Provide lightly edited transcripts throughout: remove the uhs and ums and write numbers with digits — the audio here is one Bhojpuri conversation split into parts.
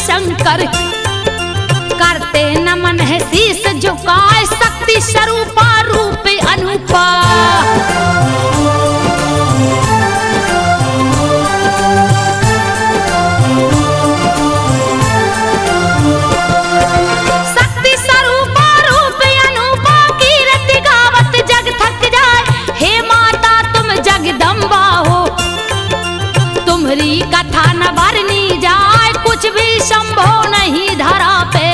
शंकर करते नमन है शीस झुकाए, शक्ति स्वरूपा रूप अनूपा। शक्ति स्वरूपा रूप अनूपा, कीर्ति गावत जग थक जाए। हे माता तुम जगदम्बा हो, तुम्हारी कथा न बरनी जाए, कुछ भी संभव नहीं धरा पे।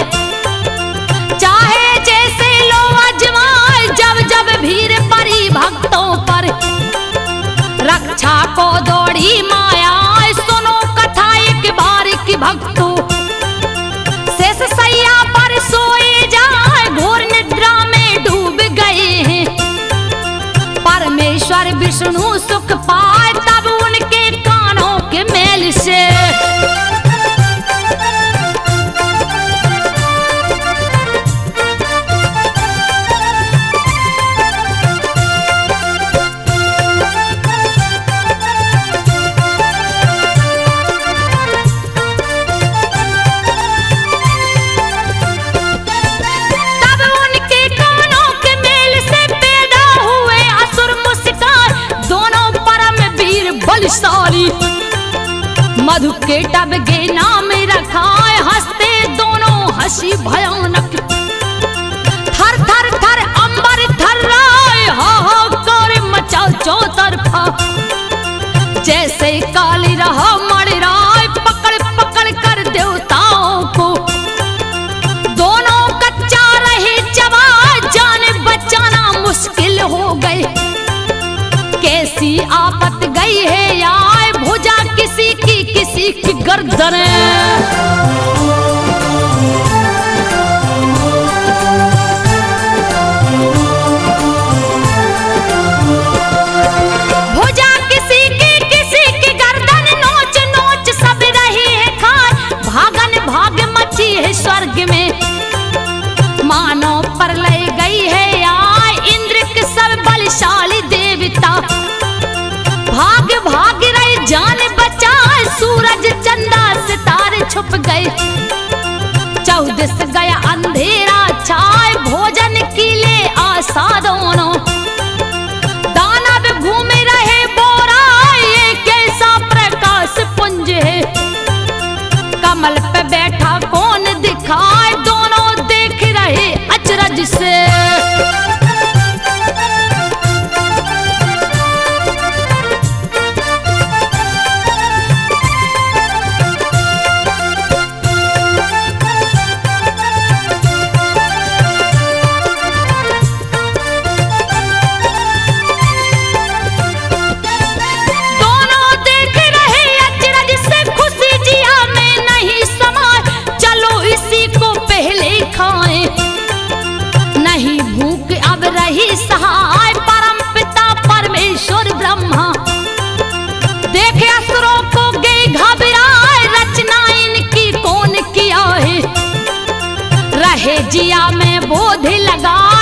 चाहे जैसे लो अजमाए, जब जब भीड़ पड़ी भक्तों पर, रक्षा को दौड़ी माया। सुनो कथा एक बार की भक्तों, शेष सैया पर सोए जाए, घोर निद्रा में डूब गए हैं। परमेश्वर विष्णु सुख पाए, तब उनके कानों के मेल से मधु के टब के नाम रखाए, हंसते दोनों हंसी भयानक। थर थर थर अंबर थर्राए, हाहाकार मचा चौतरफा। जैसे काली रहा मणिराय, पकड़ पकड़ कर देवताओं को। दोनों कच्चा रहे जवा, जान बचाना मुश्किल हो गए। कैसी आफत गई है आए, भुजा किसी की गर्दन। भुजा किसी की गर्दन, नोच नोच सब रही है खार। भागन भाग मची है स्वर्ग में, मानो प्रलय गई है आए। इंद्र के सब बलशाली देवता, भाग भाग रही जान बचाए। सूरज चंदा सितारे छुप गए, चौदस गया अंधेरा छाए। भोजन के लिए आशा दोनों, दानव घूम रहे बोरा। ये कैसा प्रकाश पुंज है, कमल पे बैठा कौन दिखाए। दोनों देख रहे अचरज से, नहीं भूख अब रही सहाय। परम पिता परमेश्वर ब्रह्मा, देखे असुरों को गए घबराए। रचना इनकी कौन किया है, रहे जिया में बोध लगा।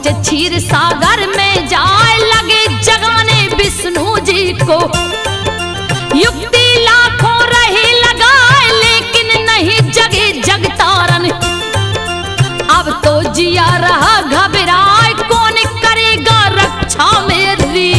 सोच क्षीर सागर में जाए लगे जगाने विष्णु जी को। युक्ति लाखों रही लगाए लेकिन नहीं जगे जगतारन। अब तो जिया रहा घबराए कौन करेगा रक्षा मेरी।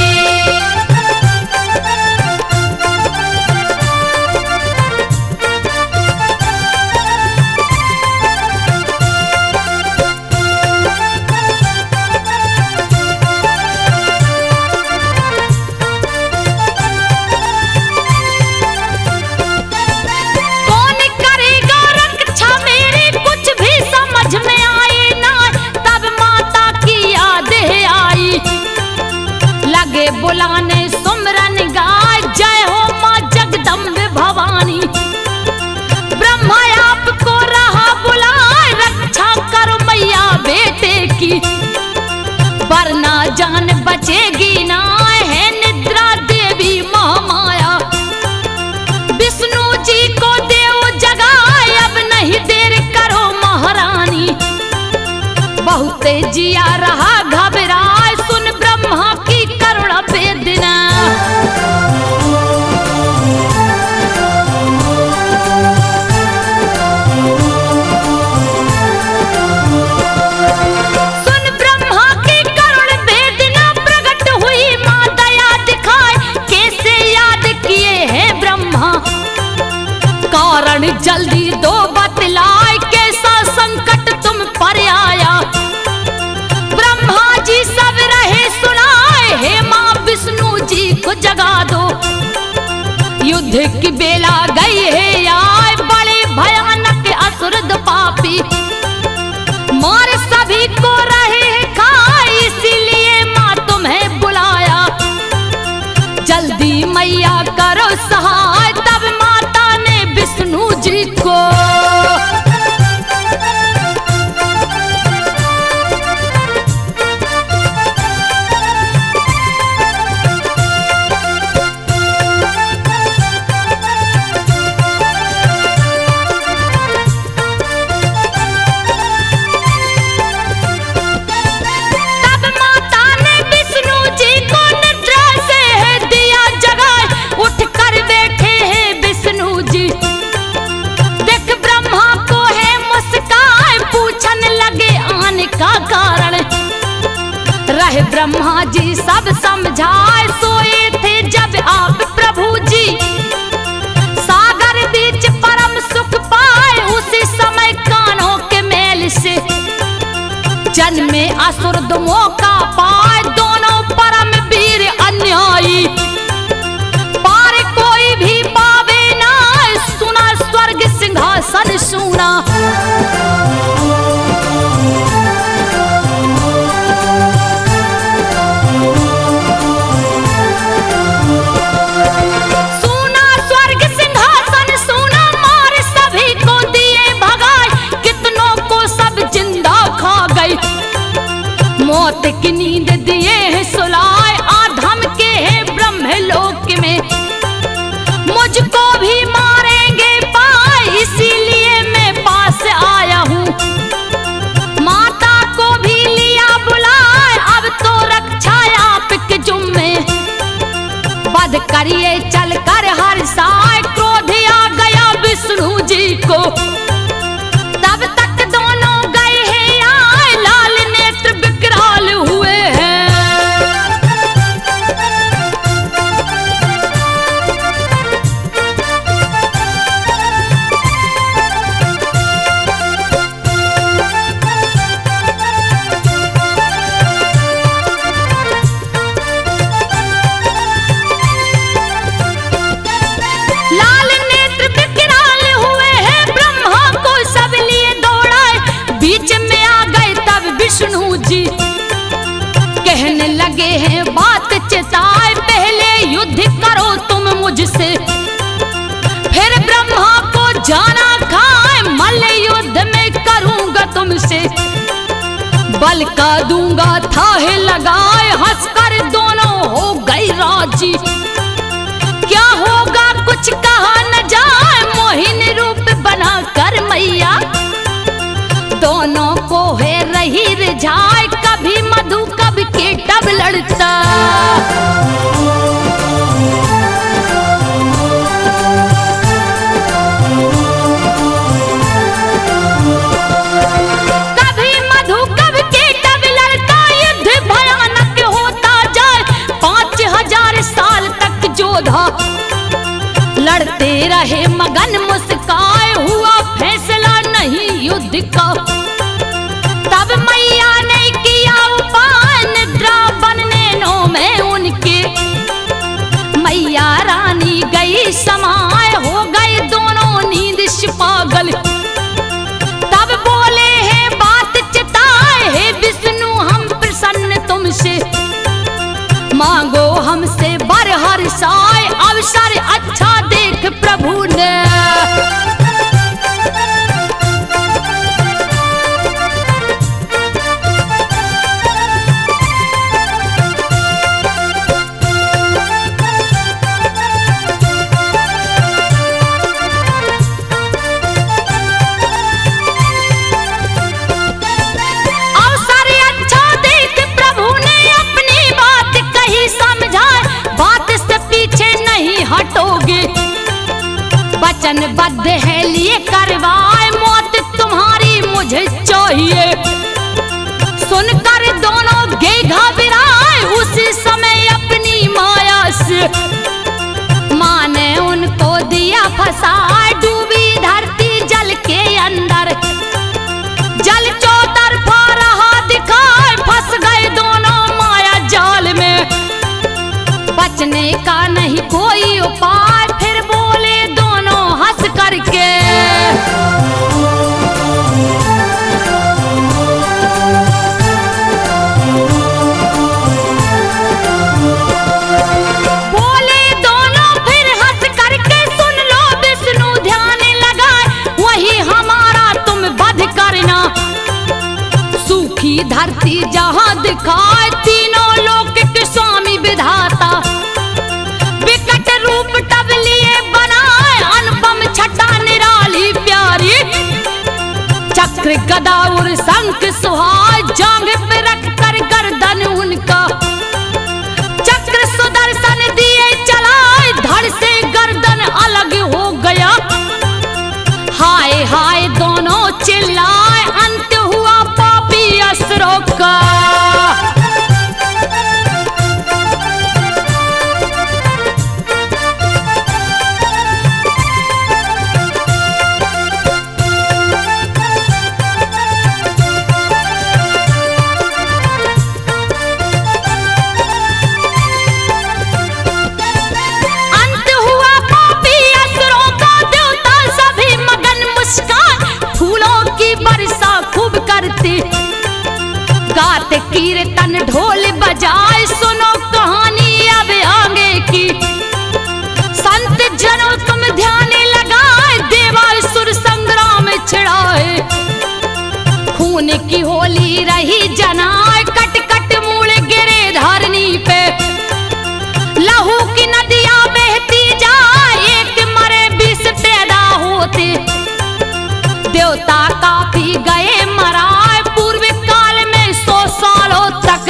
बुलाने सुमरन गाय जय हो माँ जगदम्बे भवानी। ब्रह्मा आपको रहा बुलाए रक्षा करो मैया बेटे की। वरना जान बचेगी ना है निद्रा देवी महामाया। विष्णु जी को देव जगाए अब नहीं देर करो महारानी। बहुत जिया रहा घबराए सुन ब्रह्मा की करुणा वेदना। सुन ब्रह्मा की करुणा वेदना प्रकट हुई माँ दया दिखाए कैसे याद किए हैं ब्रह्मा। कारण जल्दी दो बतलाए कैसा संकट तुम पर आया। ब्रह्मा जी सब रहे सुनाए हे माँ विष्णु जी को जगा दो। युद्ध की बेला गई है आए बड़े भयानक असुर पापी। मार सभी को रहे खाए इसीलिए माँ तुम्हें बुलाया। जल्दी मैया करो सहाय तब माता ने विष्णु जी को। रहे ब्रह्मा जी सब समझाए सोए थे जब आप प्रभु जी। सागर बीच परम सुख पाए उसी समय कानों के मेल से। जन्मे असुर दो मौका पाए दोनों परम वीर अन्यायी। पार कोई भी पावे ना सुना स्वर्ग सिंहासन सुना। मौत की नींद दिए हैं सुलाए आधम के हैं ब्रह्मलोक में। मुझको भी मारेंगे पाए इसीलिए मैं पास आया हूँ। माता को भी लिया बुलाए अब तो रक्षा आपके जुम्मे। बद करिए चल कर हर साय क्रोध आ गया विष्णु जी को। तब तक दोनों गए हैं आए लाल नेत्र विकराल हुए हैं। लाल नेत्र विकराल हुए हैं ब्रह्मा को सब लिए दौड़ाए। बीच में आ गए तब विष्णु जी कहने लगे हैं बात चिताए। पहले युद्ध करो तुम मुझसे फिर ब्रह्मा को जाना खाए। मल्ल युद्ध में करूंगा तुमसे बल का दूंगा थाहे लगाए। हंसकर दोनों हो गई राजी। क्या होगा कुछ कहा न जाए मोहिनी रूप बना कर मैया। दोनों को है रही रिझाए कभी मत लड़ता। कभी मधु कभी केटव लड़ता, युद्ध भयानक होता जाए। 5000 साल तक योद्धा लड़ते रहे मगन मुस्काए, हुआ फैसला नहीं युद्ध का। तब मैया ने किया उपाय, निद्रा बनने नो में उनके। मैया रानी गई समाए, हो गए दोनों नींद से पागल। तब बोले है बात चिताए, हे विष्णु हम प्रसन्न तुमसे। मांगो हमसे वर हर्षाए, अवसर अच्छा देख प्रभु ने। अवसर अच्छा देख प्रभु ने अपनी बात कही समझाए, बात से पीछे नहीं हटोगे। वचनबद्ध है लिए करवाए, मौत तुम्हारी मुझे चाहिए। सुनकर दोनों गे घबराए, उसी समय अपनी माया से। माँ ने उनको दिया फंसाए, डूबी धरती जल के अंदर। जल चौतरफा रहा दिखाए, फंस गए दोनों माया जाल में। बचने का नहीं कोई उपाय, फिर बोले दोनों हंस करके। बोले दोनों फिर हंस करके, सुन लो विष्णु ध्यान लगाए, वही हमारा तुम वध करना। सूखी धरती जहां दिखाए, तीनों लोक के स्वामी विधाता। विकट रूप तब लिए बनाए, अनुपम छटा निराली प्यारी। चक्र गदा और शंख सुहाए, जांघ पे रख कर गर्दन उनका। चक्र सुदर्शन दिए चलाए, धड़ से गर्दन अलग हो गया। हाय हाय दोनों चिल्लाए, अंत हुआ पापी असुरों का। अंत हुआ पापी असुरों का, देवता सभी मगन मुस्कान। फूलों की वर्षा खूब करते, गाते कीर्तन ढोल बजाए। सुनो कहानी अब आगे की, संत जनों तुम ध्यान लगाए। देवासुर संग्राम छिड़ाए, खून की होली रही जनाए। कट कट मूल गिरे धरनी पे, लहू की नदियां बहती जाए। एक मरे 20 पैदा होते, देवता काफी गए मराए। पूर्व काल में 100 सालों तक।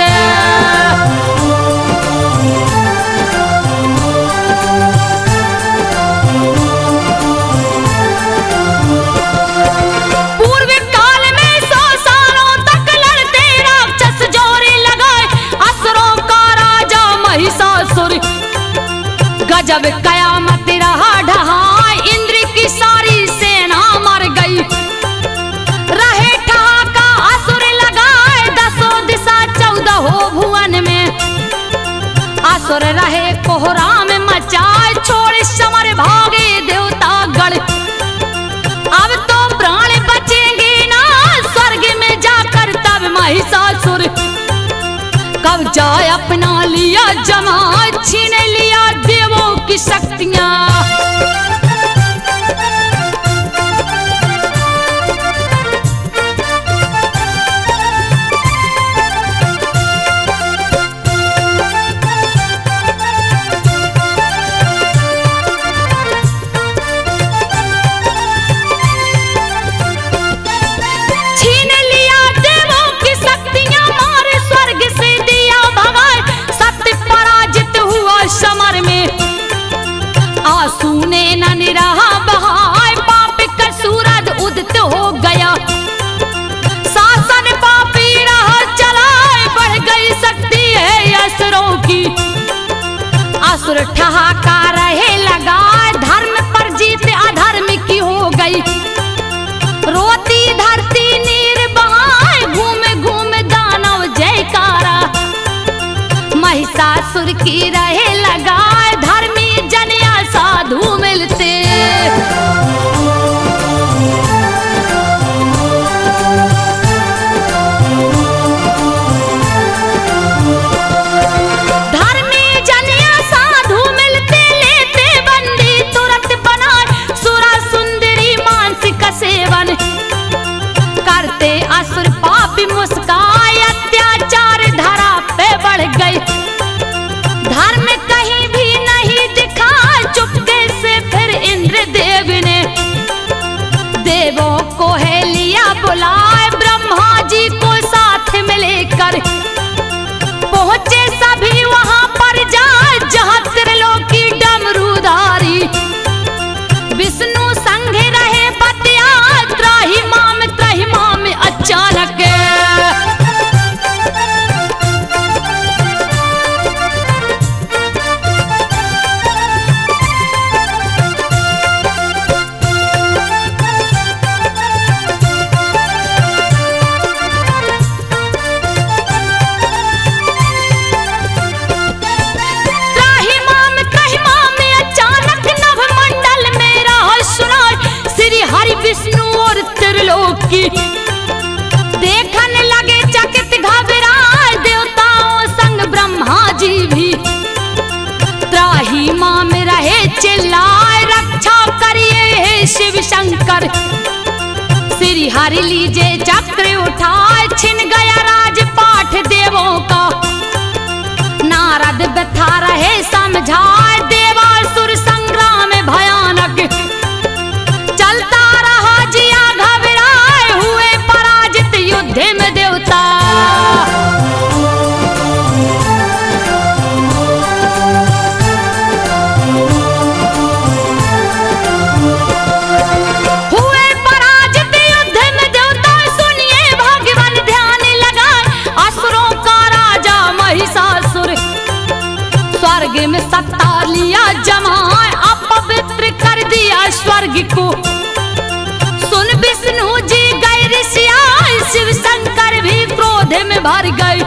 पूर्व काल में 100 सालों तक लड़ते राक्षस जोरे लगाए। असुरों का राजा महिषासुर, गजब कयामत रहा ढहाए। इंद्र की सारी सेना मर गई, रहे ठहाका असुर लगाए। 10 दिशा 14 भुवन में, असुर रहे कोहराम मचाए। छोड़ समर भागे देवता गण, अब तो प्राण बचेंगे ना स्वर्ग में जाकर। तब महिषासुर कब्जा अपना लिया जमा, छीन लिया देवों की शक्तियां। छीन लिया देवों की शक्तियां, मारे स्वर्ग से दिया भगाए। की रहे लगाए, धर्मी जन या साधु मिलते। धर्मी जन या साधु मिलते, लेते बंदी तुरंत बनाए, सुरा सुंदरी मानसिक सेवन करते असुर पापी मुस्काए, अत्याचार धरा पे बढ़ गई, धर्म कहीं भी नहीं दिखा, चुपके से फिर इंद्र देव ने देवों को है लिया बुलाए, ब्रह्मा जी को साथ में लेकर पहुंचे सभी वहां पर जाए, जहां त्रिलोकी डमरूधारी विष्णु संग रहे पतिया, त्राहिमाम अचानक विष्णु और त्रिलोकी देखने लगे चकित घबराए, देवताओं संग ब्रह्मा जी भी त्राहिमाम में रहे चिल्लाए, रक्षा करिए हे शिव शंकर, श्री हरि लीजे चक्र उठाए, छिन गया राजपाठ देवों का, नारद व्यथा रहे समझाए, देवासुर संग्राम भयानक चलता रहा, जिया घबराए हुए पराजित युद्ध में देवता। हुए पराजित युद्ध में देवता, सुनिए भगवान ध्यान लगाए, असुरों का राजा महिषासुर स्वर्ग में सत्ता लिया जमाए, अपवित्र कर दिया स्वर्ग को, सुन विष्णु जी गए ऋषियाए, शिव शंकर भी क्रोध में भर गए,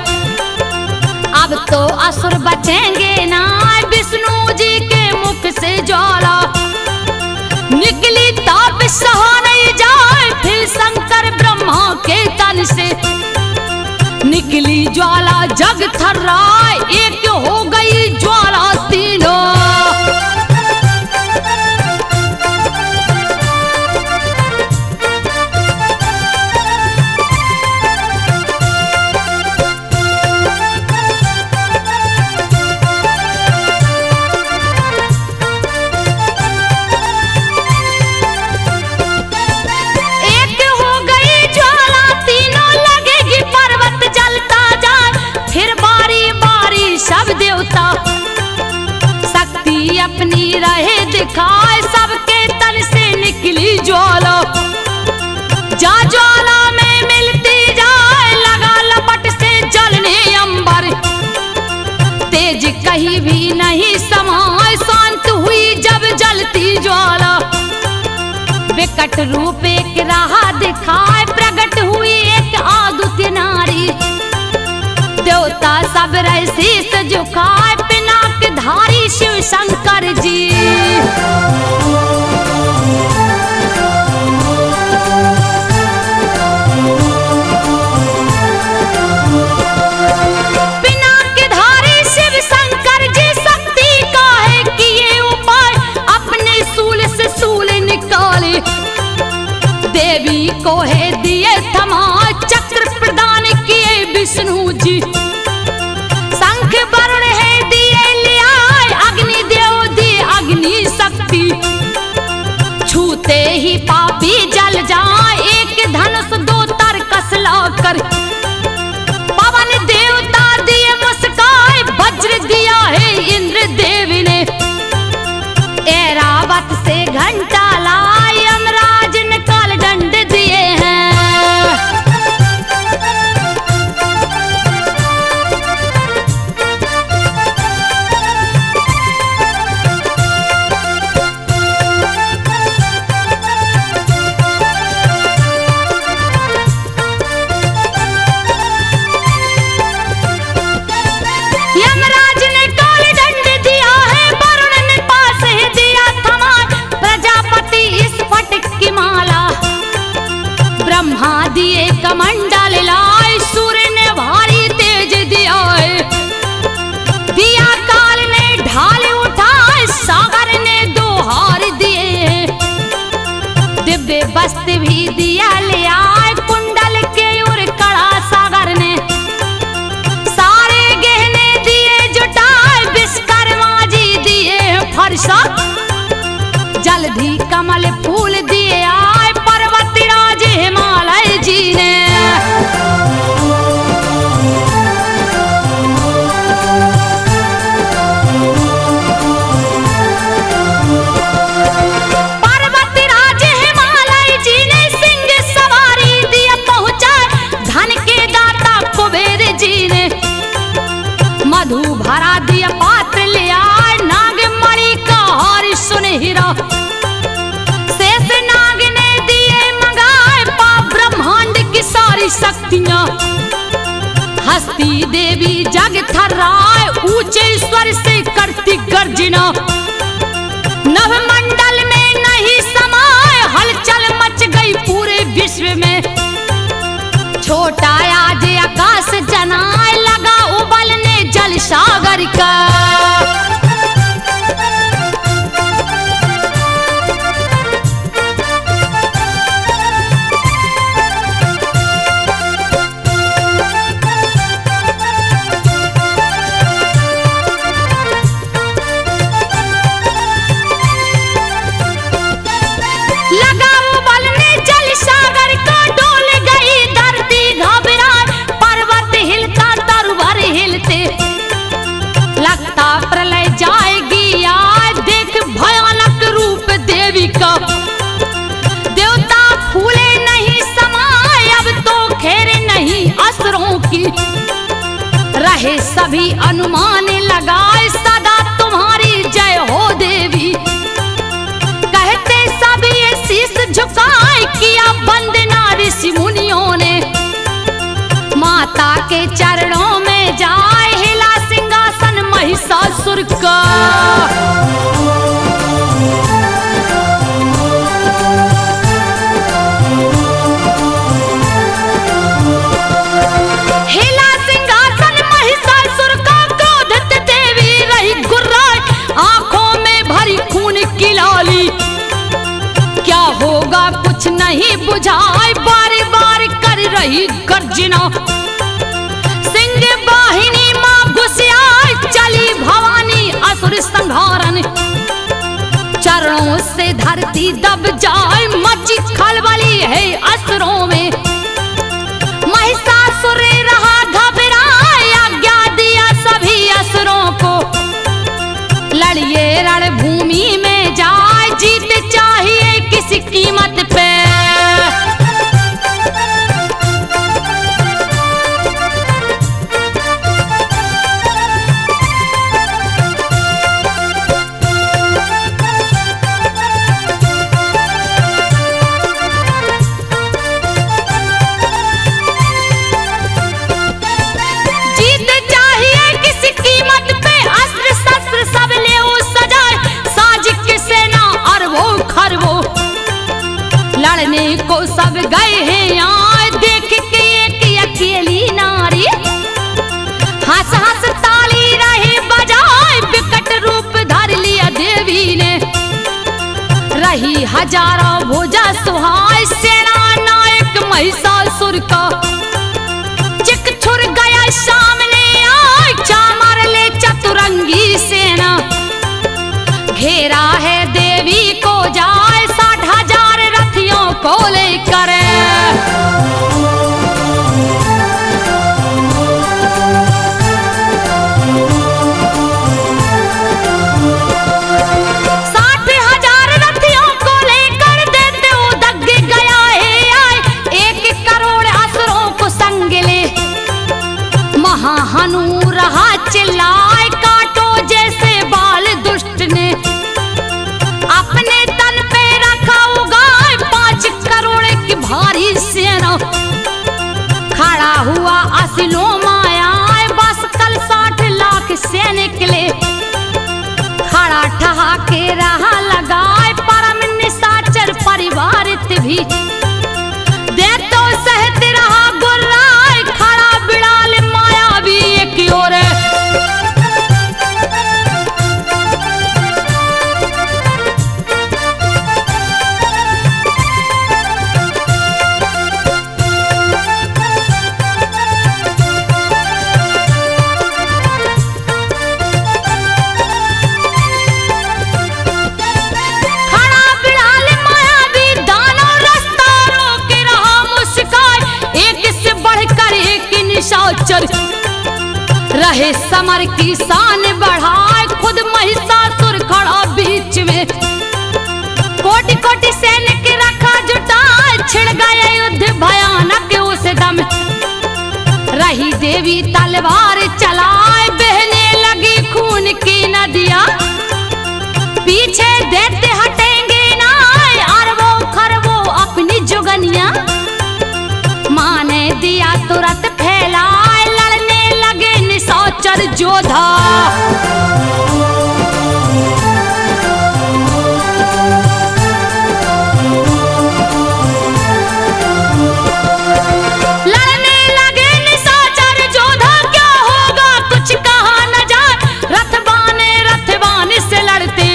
अब तो असुर बचेंगे ना, विष्णु जी के मुख से ज्वाला निकली, ताप सहा नहीं जाए, फिर शंकर ब्रह्मा के तन से निकली ज्वाला, जग थर्राए, एक हो गई ज्वाला तीनों। अपनी रहे दिखाए, सबके तन से निकली ज्वाला, जा ज्वाला में मिलती जाए, लगा लपट से जलने अंबर, तेज कहीं भी नहीं समाए, शांत हुई जब जलती ज्वाला, विकट रूप एक राह दिखाए, प्रकट हुई एक आदुत नारी, देवता सब रहे शीस झुकाए, पिनाक धारी शिव शंकर जी। पिनाक धारी शिव शंकर जी, शक्ति का है किए उपाय, अपने सूल से सूल निकाले, देवी को है दी ब्रह्मा दिए कमंडल लाए, सूर्य ने भारी तेज दिया है, दिया काल ने ढाल उठाए, सागर ने दो हार दिए, दिव्य वस्त्र भी दिया ले आए, कुंडल के उर कड़ा सागर ने, सारे गहने दिए जुटाए, विश्वकर्मा जी दिए फरसा, जल्दी कमल फूल दिए आए, पर्वतराज हिमालय जी ने। पर्वतराज हिमालय जी ने सिंह सवारी दिए पहुंचा, धन के दाता कुबेर जी ने, मधु भरा दिया पात्र लिया, नागमणि का हार सुनहरा, शेषनाग ने दिए मंगाए, ब्रह्मांड की सारी शक्तियां, हस्ती देवी जग थर्राए, ऊंचे स्वर से करती गर्जना, नवमंडल में नहीं समाए, हलचल मच गई पूरे विश्व में, छोटा आज आकाश जनाए, लगा उबलने जल सागर का। लगा उबलने जल सागर का, डोल गई धरती घबराए, पर्वत हिलता तरुवर हिलते, लगता प्रलय जाएगी आज, देख भयानक रूप देवी का, देवता फूले नहीं समाए, अब तो खेर नहीं असुरों की, रहे सभी अनुमान लगाए, सदा तुम्हारी जय हो देवी, कहते सभी ये शीश झुकाए, किया वंदना ऋषि मुनियों ने, माता के चरणों में जाए, हिला सिंहासन महिषासुर का। हिला सिंहासन महिषासुर का, क्रोधित देवी रही गुर्राए, आंखों में भरी खून की लाली, क्या होगा कुछ नहीं बुझाए, बार बार कर रही गर्जना, सिंह वाहिनी मां घुसियाए, चली भवानी असुर संहारन, चरणों से धरती दब जाए, मची खलबली है असुरों में, महिषासुर रहा घबराए, आज्ञा दिया सभी असुरों को, लड़िए रणभूमि में जाए, जीत चाहिए किसी कीमत पे। जीत चाहिए किसी कीमत पे, अस्त्र शस्त्र सब ले सजाए, साजिश की सेना अरबों खरबों, लड़ने को सब गए हैं यहाँ, देख के एक अकेली नारी, हंस हंस ताली रही बजाए, विकट रूप धर लिया देवी ने, रही हजारों भुजा सुहाए, सेना नायक महिषासुर का, चिक छुर गया सामने आए, चामर ले चतुरंगी सेना, घेरा है देवी को जाए, 60,000 रथियों को लेकर, हनु रहा चिल्लाए, काटो जैसे बाल दुष्ट ने, अपने तन पे रखा उगाए, 5 करोड़ की भारी सेना, खड़ा हुआ असलों माया, बस कल 60 लाख सैनिक ले, खड़ा ठहाके रहा लगाए, परम निशाचर परिवारित भी, दे तो निशाचर रहे समर की शान बढ़ाए, खुद महिषासुर खड़ा बीच में। कोटि कोटि सैनिक रखा जुटाए, छिड़ गए युद्ध भयानक उस दम। रही देवी तलवार चलाए, बहने लगी खून की नदियां। पीछे देते हटेंगे ना अरबों खरबों अपनी जुगनियां। माँ ने दिया तुरंत फैलाए, लड़ने लगे निशाचर जोधा। लड़ने लगे निशाचर जोधा, क्या होगा कुछ कहा न जाए। रथवान से लड़ते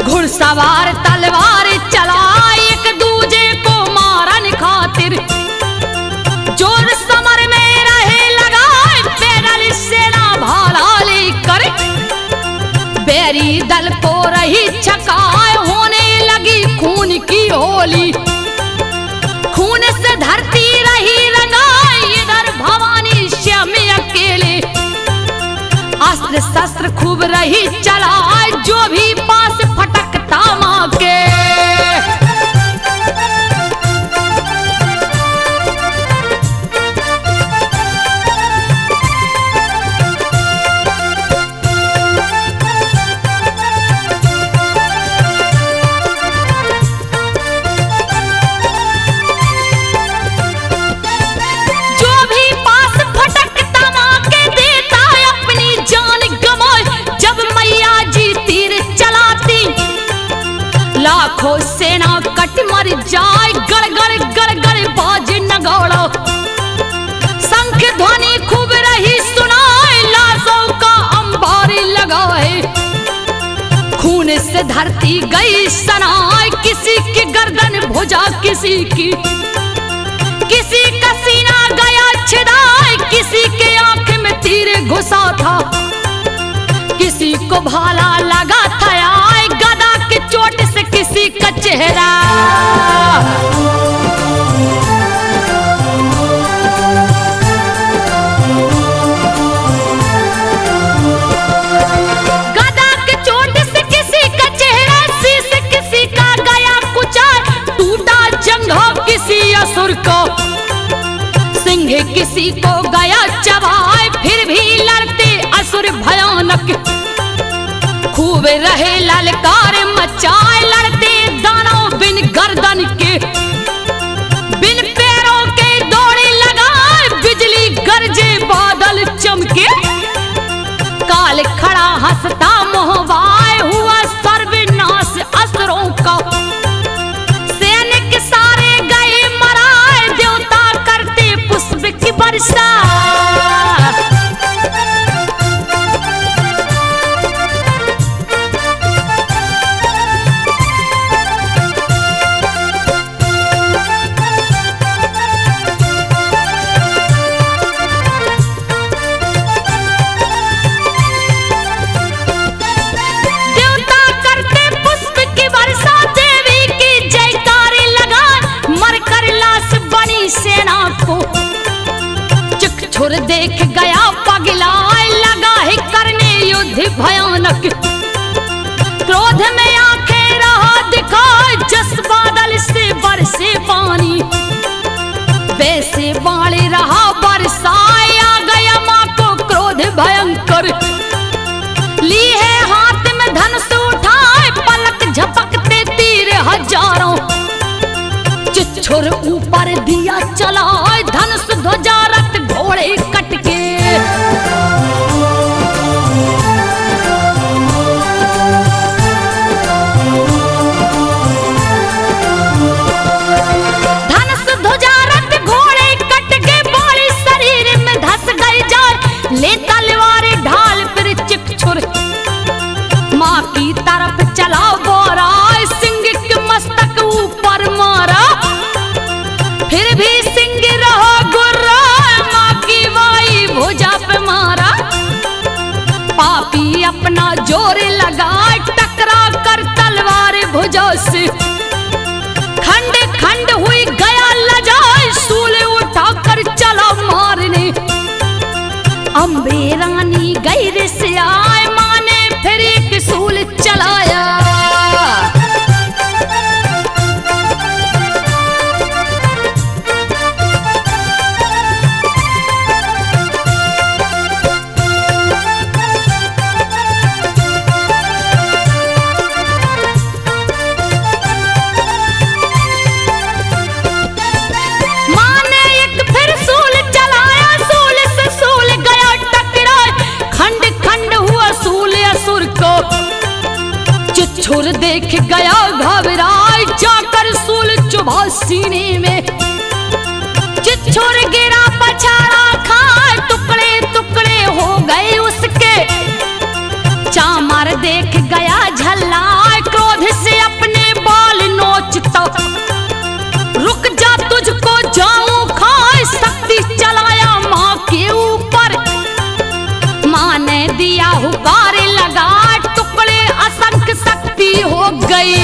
घुड़सवार तलवार चलाए, एक दूजे को मारन खातिर। जोर समर में रहे लगाए, पैदल सेना भाला लेकर। बैरी दल को रही छकाए, होने लगी खून की होली। खून से धरती रही रंगाई, इधर भवानी श्याम अकेले। अस्त्र शस्त्र खूब रही चलाए, जो भी पास फटकता माँ के। जो भी पास फटकता माँ के, देता अपनी जान गंवाए। जब मैया जी तीर चलाती, लाखों सेना कट मर जाए। गड़गड़ गड़गड़ बाज नगाड़ा, शंख ध्वनि खूब रही सुनाए। लाशों का अंबार लगाए, खून से धरती गई सनाए। किसी की गर्दन भुजा, किसी का सीना गया छिदाए। किसी के आंख में तीर घुसा था, किसी को भाला लगा था। आए गदा के चोट से किसी का चेहरा। गदा के चोट से किसी का चेहरा, शीश किसी का गया कुचार। टूटा जंघा किसी असुर को, सिंह किसी को गया चबाए। फिर भी लड़ते असुर भयानक, खूब रहे ललकार मचाए। लड़ते दानव बिन गर्दन के, बिन पैरों के दौड़े लगाए। बिजली गरजे बादल चमके, काल खड़ा हंसता मोहवाए। हुआ सर्वनाश असुरों का, सैनिक सारे गए मराए। देवता करते पुष्प की वर्षा। देवता करते पुष्प की वर्षा, देवी की जयकारे लगाए। मरकर लाश बनी सेना को, चकचुर देख गया पगलाए। लगा है करने युद्ध भयानक, क्रोध में आंखें रहा दिखाए। जस बादल से बरसे पानी, वैसे बाणे रहा बरसाए। आ गया माँ को क्रोध भयंकर, ली है हाथ में धनुष उठाए। पलक झपकते तीर हजारों, चिच्छुर ऊपर दिया चलाए। धनुष ध्वजा रथ घोड़े कटके, धनुष ध्वजा रथ घोड़े कटके। बोली शरीर में धस गई जाए, ले तलवार ढाल फिर चिकछुर माँ की तरफ चला बोरा। सिंह के मस्तक ऊपर मारा, फिर भी सिंह रहा गुर्रा। माँ की वाई भुजा पे मारा, पापी अपना जोर लगाए। टकरा कर तलवार भुजा से, खंड खंड हुई गया लजाए। सूले उठाकर चला मारने देख गया घबराए, जाकर सूल चुभा सीने में। चिच्छोर गिरा पछाड़ा खाए, टुकड़े टुकड़े हो गए उसके। चामर देख गया झल्लाए, क्रोध से अपने बाल नोचता। रुक जा तुझको जाऊं खाए, शक्ति चलाया माँ के ऊपर। माँ ने दिया हुकार लगा, टुकड़े असंख्य शक्ति हो गई।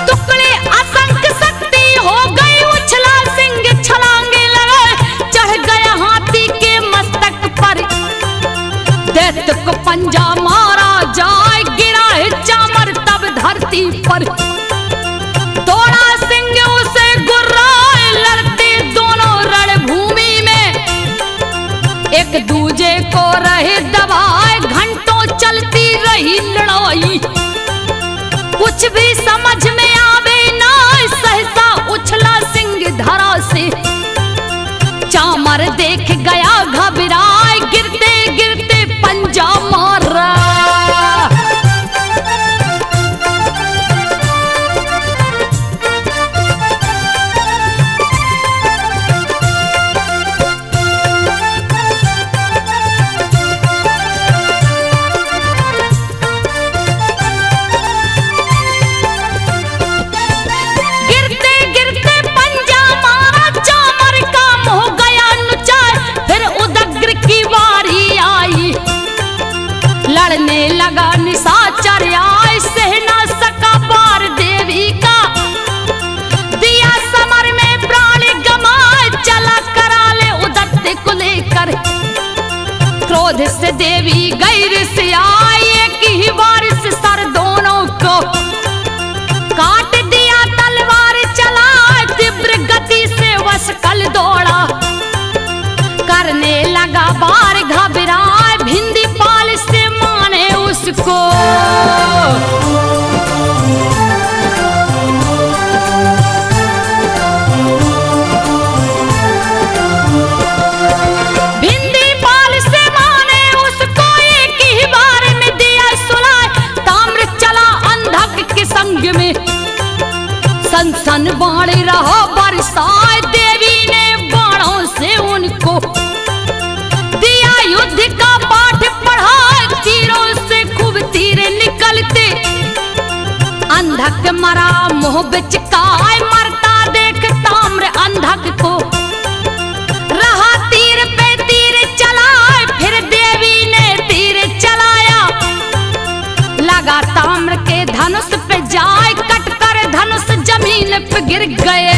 टुकड़े असंख्य शक्ति हो गई, उछला सिंह छलांगे लगे, चढ़ गया हाथी के मस्तक पर। दैत्य को पंजा मारा जाए, गिरा है चामर तब धरती पर। दौड़ा सिंह उसे गुर्राए, लड़ते दोनों रणभूमि में। एक दूजे को रहे दबाए, घंटों चलती रही लड़ाई। कुछ भी समझ में आवे ना, सहसा उछला सिंह धरा से। चामर देख गया घबराए, गिरते गिरते पंजा मारा। लड़ने लगा निशाचर आए, सह ना सका पार देवी का। दिया समर में प्राण गमाए, चला करा ले उदत्ते को लेकर। क्रोध से देवी गैर से आई, एक ही बार से सर दोनों को काट दिया। तलवार चला तीव्र गति से वशकल दौड़ा, करने लगा बार घबराए, भिंदी पाल से माने उसको। भिंदी पाल से माने उसको, एक ही बार में दिया सुलाए। ताम्र चला अंधक के संग में, सन सन बाण रहा बरसाए। देवी ने बाणों से उनको दिया युद्ध का पाठ पढ़ा, तीरों से खूब तीर निकलते। अंधक मरा मुंह बिचकाए, मरता देख ताम्र अंधक को। रहा तीर पे तीर चलाए, फिर देवी ने तीर चलाया। लगा ताम्र के धनुष पे जाए, कट कर धनुष जमीन पे गिर गए।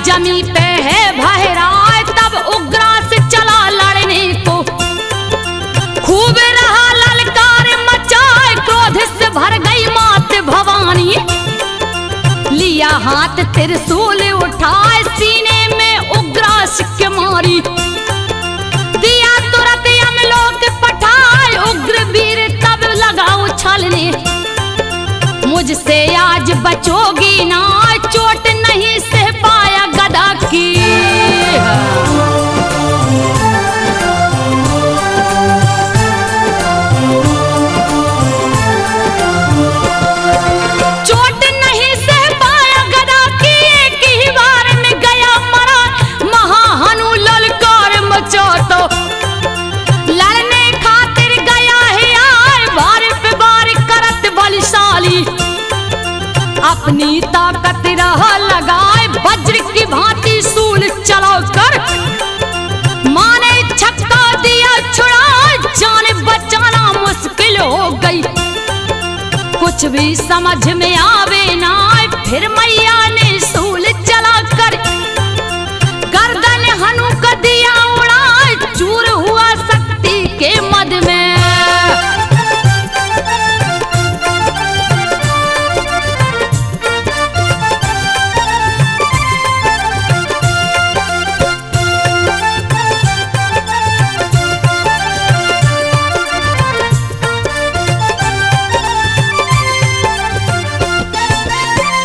जमी पे है भहराए, तब उग्रास चला लड़ने को। खूब रहा ललकार मचाए, क्रोध से भर गई मात भवानी। लिया हाथ त्रिशूल उठाए, सीने में उग्रास के मारी। दिया तुरंत यमलोक पठाए, उग्र वीर तब लगा उछलने। मुझसे आज बचोगी ना, चोट नहीं सह पाया गदा की। चोट नहीं सह पाया गदा की, एक ही बार में गया मरा। महाहनु ललकार मचा तो लड़ने खातिर गया है आए, बार पे बार करत बलशाली। अपनी ताकत रहा लगाए, वज्र की भांति सूल चला कर। माने छक्का दिया छुड़ा, जान बचाना मुश्किल हो गई। कुछ भी समझ में आवे ना, फिर मैया ने सूल चला कर गर्दन हनु का दिया उड़ाए, चूर हुआ शक्ति के मद में।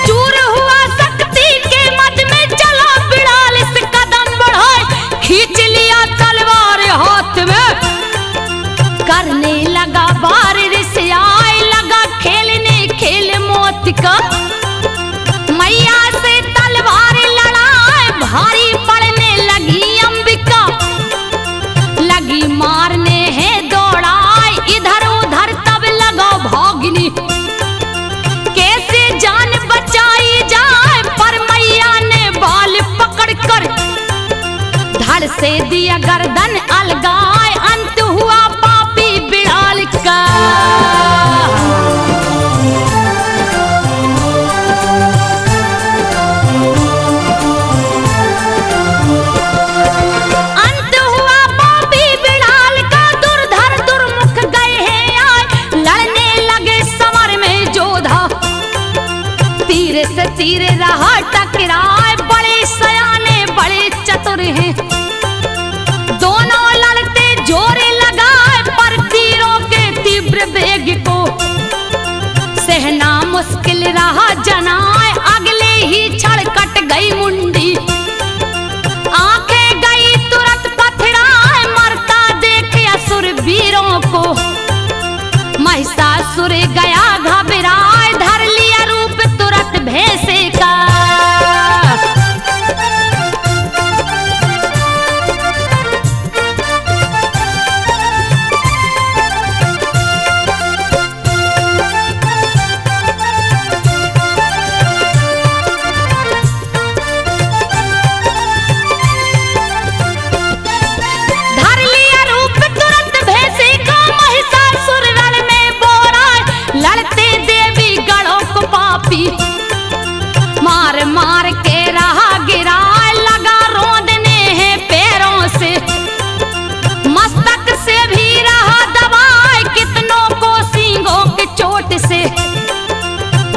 चूर हुआ शक्ति के मद में, चला 42 कदम बढ़ाए, खींच लिया तलवार हाथ में। करने लगा बार रिसियाए, लगा खेलने खेल मौत का। मैया से तलवार लड़ाए, भारी पड़ने लगी अंबिका। लगी मारने है दौड़ाए, इधर उधर तब लगा भागनी। कैसे जान बचाई जाए, पर मैया ने बाल पकड़ कर धड़ से दिया गर्दन अलगाए। अंत हुआ पापी बिड़ाल का। अंत हुआ पापी बिड़ाल का, दुर्धर दुर्मुख गए हैं आए। लड़ने लगे समर में जोधा, तीर से तीर रहा टकराए। बड़े सयाने बड़े चतुर हैं, दोनों लड़ते जोर लगाए। पर तीरों के तीव्र वेग को सहना मुश्किल रहा जनाए। अगले ही क्षण कट गई मुंडी, आंखें गई तुरंत पथराए। मरता देख असुर वीरों को, महिषासुर गया घबराए। धर लिया रूप तुरंत भैंसे का। धर लिया रूप तुरंत भैंसे का, महिषासुर रण में बोराए। लड़ते देवी गणों को पापी, मार मार के रहा गिराए। लगा रोंदने हैं पैरों से, मस्तक से भी रहा दबाए। कितनों को सींगों के चोट से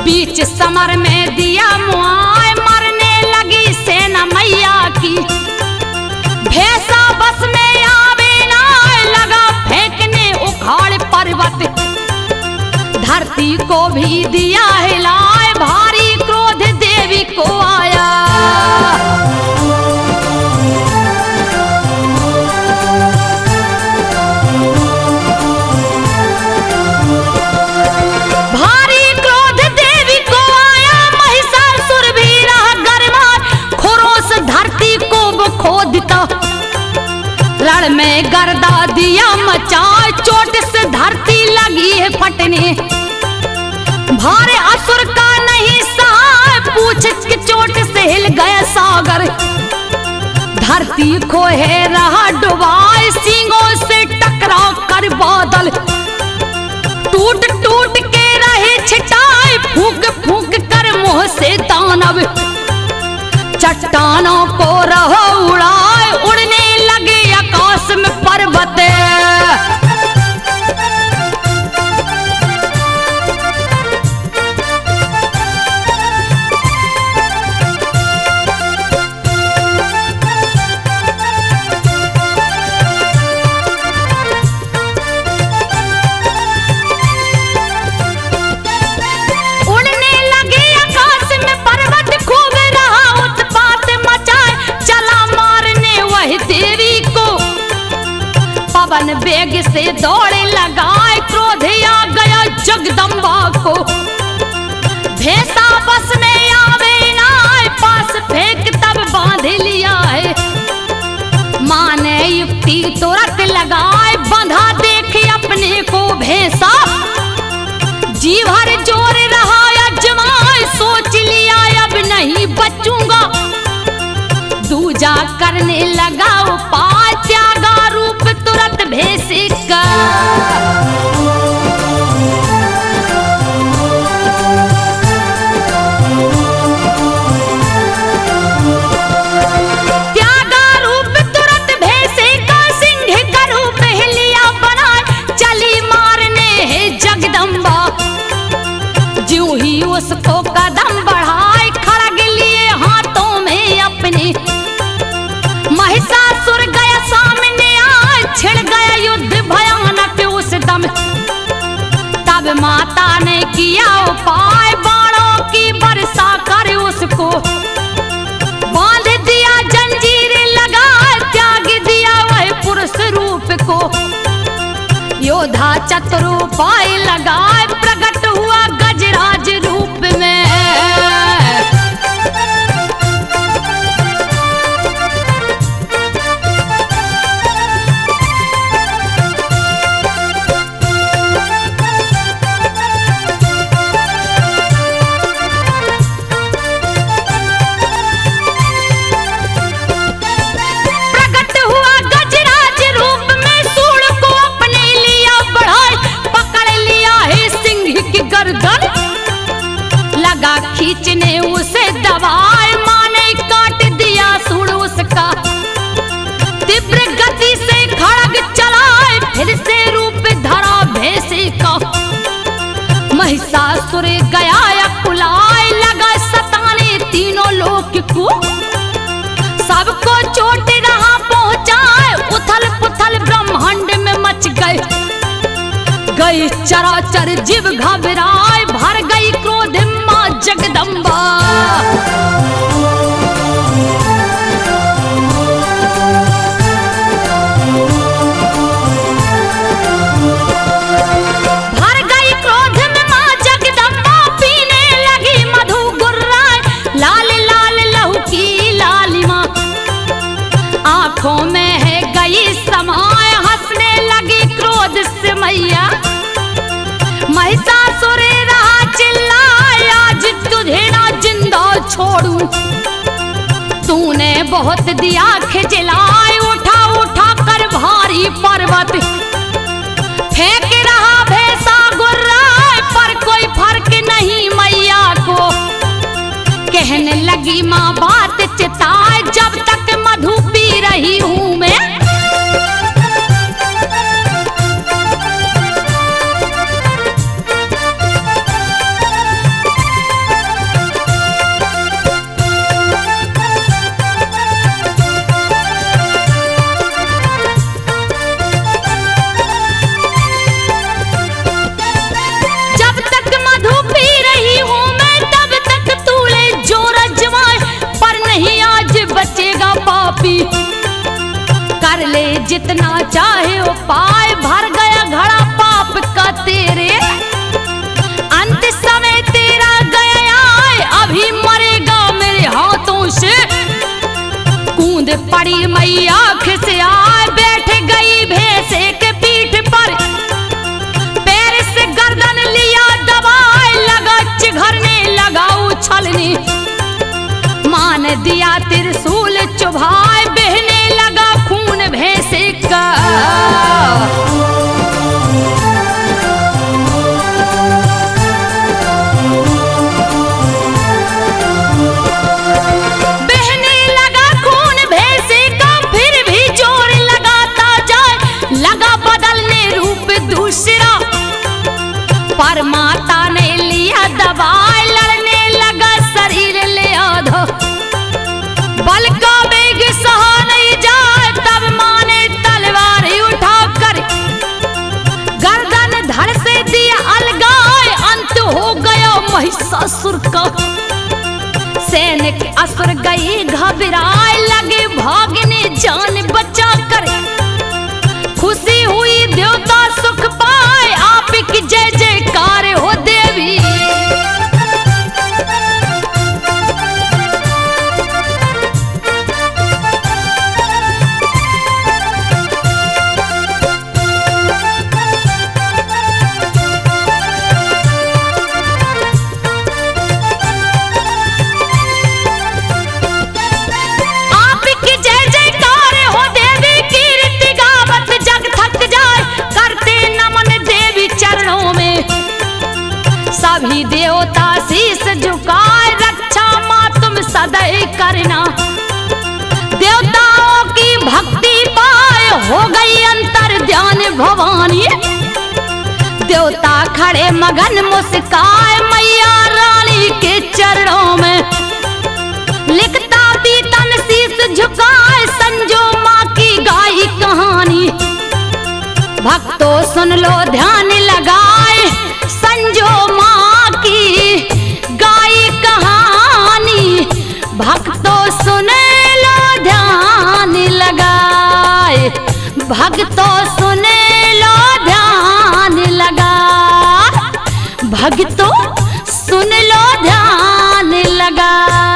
बीच समर में दिया मुआए। मरने लगी सेना मैया की, भैंसा बस में आवे ना। लगा फेंकने उखाड़ पर्वत, धरती को भी दिया हिलाए। भारी क्रोध देवी को आया। भारी क्रोध देवी को आया, महिषासुर भी रहा गरमार। खुरोस धरती को वो खोदता, रण में गर्दा दिया मचाए। चोट से धरती लगी है फटने, भारे असुर का नहीं सहाय। पूछ की चोट से हिल गया सागर, धरती को है रहा डुबाए। सींगों से टकरा कर बादल टूट टूट के रहे छिटाए। फूंक फूंक कर मुंह से दानव चट्टानों को रहो उड़ाए। उड़ने लगे आकाश में पर्वत, उड़ने लगे आकाश में पर्वत। खूब रहा उत्पात मचाए, चला मारने वही देवी को। पवन वेग से दौड़े लगाए, क्रोध आ गया जगदम्बा को। भैंसा बस में आवे ना, पास फेंक तब बांध लिया है। माँ ने युक्ति तुरंत लगाए, बंधा देखे अपने को भैंसा। जी भर जोर रहा अजमाए, सोच लिया अब नहीं बचूंगा। दूजा करने लगा उपाय, त्यागा रूप तुरंत भैंसे का। त्यागा रूप तब माता ने किया उपाय, बाणों की वर्षा कर उसको बांध दिया, जंजीर लगा त्याग दिया वह पुरुष रूप को। योद्धा चतुरुपाय लगाए प्रकट हुआ गजराज रूप में। लगा खींचने उसे दबाए, मां ने काट दिया सूड़ उसका। तीव्र गति से खड़ग चलाए, फिर से रूप धरा भैंसे का। महिषासुर गया अकुलाए, लगा सताने तीनों लोक को। सबको चोट रहा पहुंचाए, उथल पुथल ब्रह्मांड में मच गए। गई चराचर जीव घबराए, भर गई क्रोध मां जगदम्बा। भर गई क्रोध में मां जगदम्बा, पीने लगी मधु गुर्राए। लाल लाल लहू की लालिमा आंखों में है गई समाए, हंसने लगी क्रोध से मैया। महिषासुर रहा चिल्लाए, आज तुझे ना जिंदा छोड़ूं। तूने बहुत दिया खिजलाए, उठा उठा कर भारी पर्वत। फेंक रहा भैंसा गुर्राए, पर कोई फर्क नहीं मैया को। कहने लगी मां बात चिताए, जब तक मधु पी रही हूं मैं। कर ले जितना चाहे उपाय, भर गया घड़ा पाप का तेरे। अंत समय तेरा गया आए, अभी मरेगा मेरे हाथों से। कूद पड़ी मैया खिसियाए, बैठ गई भैंसे के पीठ पर। पैर से गर्दन लिया दबाए, लगा चिघरने लगा उछलने। मान दिया त्रिशूल चुभाए, बहने लगा खून भैंसे का। बहने लगा खून भैंसे का, फिर भी जोर लगाता जाए। लगा बदलने रूप दूसरा, पर माता ने लिया दबाए। लड़ने लगा शरीर ले आधा, बल का वेग सहा नहीं जाए। तब मां ने तलवार उठाकर गर्दन धड़ से दिया अलगाए। अंत हो गया महिषासुर का। सैनिक असुर गई घबराए, लगे भागने जान बचा कर। खुशी हुई देवता सुख पाए, आपकी जय जयकार हो देवी। सभी देवता शीश झुकाए, रक्षा मां तुम सदैव करना। देवताओं की भक्ति पाए, हो गई अंतर ध्यान भवानी। देवता खड़े मगन मुस्काए, मैया रानी के चरणों में। लिखता पीतन शीश झुकाए, संजो मां की गाई कहानी। भक्तों सुन लो ध्यान लगाए, भक्तों सुन लो ध्यान लगा, भक्तों सुन लो ध्यान लगा।